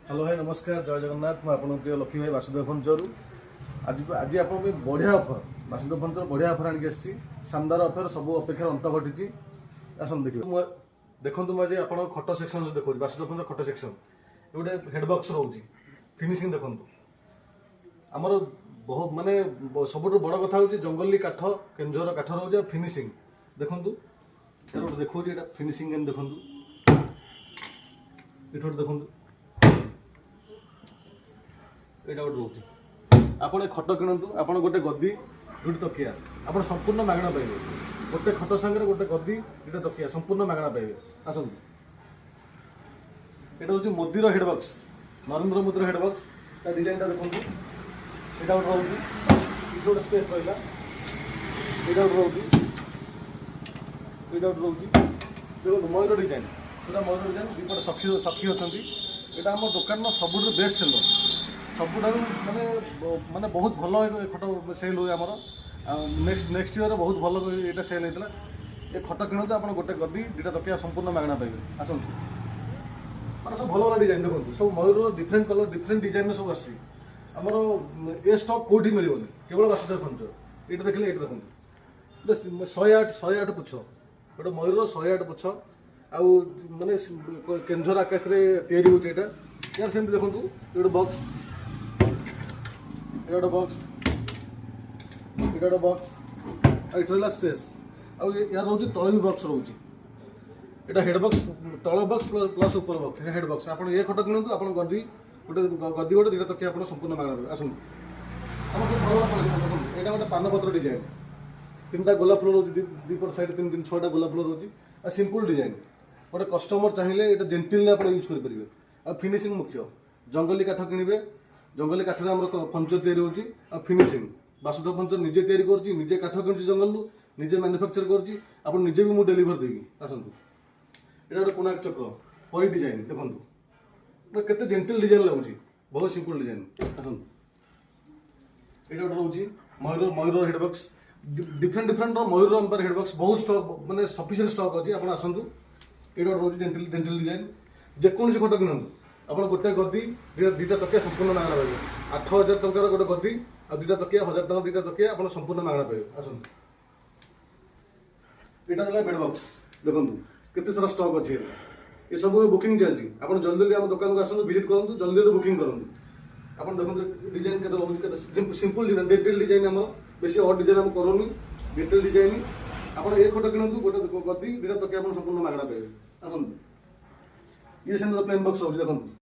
hello भाई नमस्कार जय जगन्नाथ मैं आपन प्रिय लक्ष्मी भाई वासुदेव फर्निचर आज आज आप बढ़िया ऑफर वासुदेव फर्निचर बढ़िया ऑफर आणिक आसी शानदार ऑफर सब अपेक्षा अंत घटी आसन देखिए देखो मुझे आप खट सेक्शन देखो वासुदेव फर्निचर खट सेक्शन गोटे हेडबक्स रोचे फिनिशिंग देखो आमर बहुत माने सब बड़ कथा हूँ जंगली काठ केंझर काठ रोचे फिनिशिंग देखो यार गोटे देखा फिनिशिंग केम देखो ये देखो यहाँ गोटे रोचे आपड़ खट किणतु आप गोटे गद्दी दुटी तकिया आप संपूर्ण मागणा पाइबे गोटे खट सांगे गोटे गद्दी दुटा तकिया संपूर्ण मागणा पाइबे आसतु यहाँ हूँ मोदीर हेडबक्स नरेंद्र मोदीर हेडबक्स डिजाइन देखो यहाँ गोटे रोचे गोटे स्पेस रहा यहाँ गोटे रोचे यहाँ गोटे रोचे देखो मयूर डिजाइन पूरा मयूर डिजाइन दुपटे सखी सखी अच्छा यहाँ आम दुकान सब बेस्ट सेलर सबुठ माने माने बहुत भल खट सेल हुए आमर नेक्स्ट ईयर बहुत भल ये सेल होता ये खट किणतु आप गोटे गद्दी दुटा तकिया संपूर्ण मागणा पाइबे आसतु मैं सब भल भल डिजाइन देखो सब मयूर डिफरेंट कलर डिफरेंट डिजाइन सब आमर ए स्टक कौटी मिलनी केवल वासुदेव फर्निचर ये देखिए ये देखो 108 पुछ गोटे मयूर 108 पुछ आउ माने केंझर आकाश तैयारी होती यार सेमती देखो ये बॉक्स ये बॉक्स ये बॉक्स ये स्पेस आउ यार रोज तले भी बॉक्स रोचे यहाँ हेडबक्स तल बॉक्स प्लस ऊपर बॉक्स हेड बॉक्स आप ये खट किणतु आप गद्दी गोटे दुटा तकिया आप संपूर्ण मागणा आसतु आम भल कलेक्शन देखो यहाँ गोटे पानपत्र डिजाइन 3टा गोलाप फुल रोचे दीपट साइड 3 6टा गोलाप फुल रोचे आ सिंपल डिजाइन गोटे कस्टमर चाहिए ये जेंटिल आप यूज करेंगे आ फिनिशिंग मुख्य जंगली काठ किणवे जंगली काठ फर्निचर तैयारी होची आ फिनिशिंग वासुदेव फर्निचर निजे तैयारी करची निजे काठ किणुची जंगलू निजे मैन्युफैक्चर करची आपण निजे भी मु डिलीवर देबी आसंतु एटा गोटे कोणार्क चक्र परी डिजाइन देखंतु केते जेंटल डिजाइन लागुची बहुत सिंपल डिजाइन आसंतु एटा गोटे रोची मयूर मयूर हेडबक्स डिफरेंट डिफरेंट मयूर अंपर हेडबक्स बहुत स्टॉक माने सफिशिएंट स्टॉक अछि आपण आसंतु एटा गोटे रोची जेंटल जेंटल डिजाइन जेकोसी खट किणतु आप गोटे गद्दी दुटा तकिया संपूर्ण मागणा पाइबे 8000 टंकार गोटे गद्दी आ दुटा तकिया 1000 टंका दुटा तकिया आप संपूर्ण मागणा पाइबे आसंतु यहाँ रहा बेडबक्स देखो केते सारा स्टॉक अच्छे ये सब बुकिंग चलती आप जल्दी जल्दी आम दुकान को आसतु विजिट करूँ जल्दी जल्दी बुकिंग करूँ आप देखो डिजाइन के रोज सिंपल डिजाइन डिटेल डिजाइन आम बेसी अड डिजाइन आम करूनी डिटेल डिजाइन आप ये खट किणतु गोटे गद्दी दुटा तकिया आप संपूर्ण मागणा पाइबे आसतु ये सेम प्लेन बॉक्स रोज देखो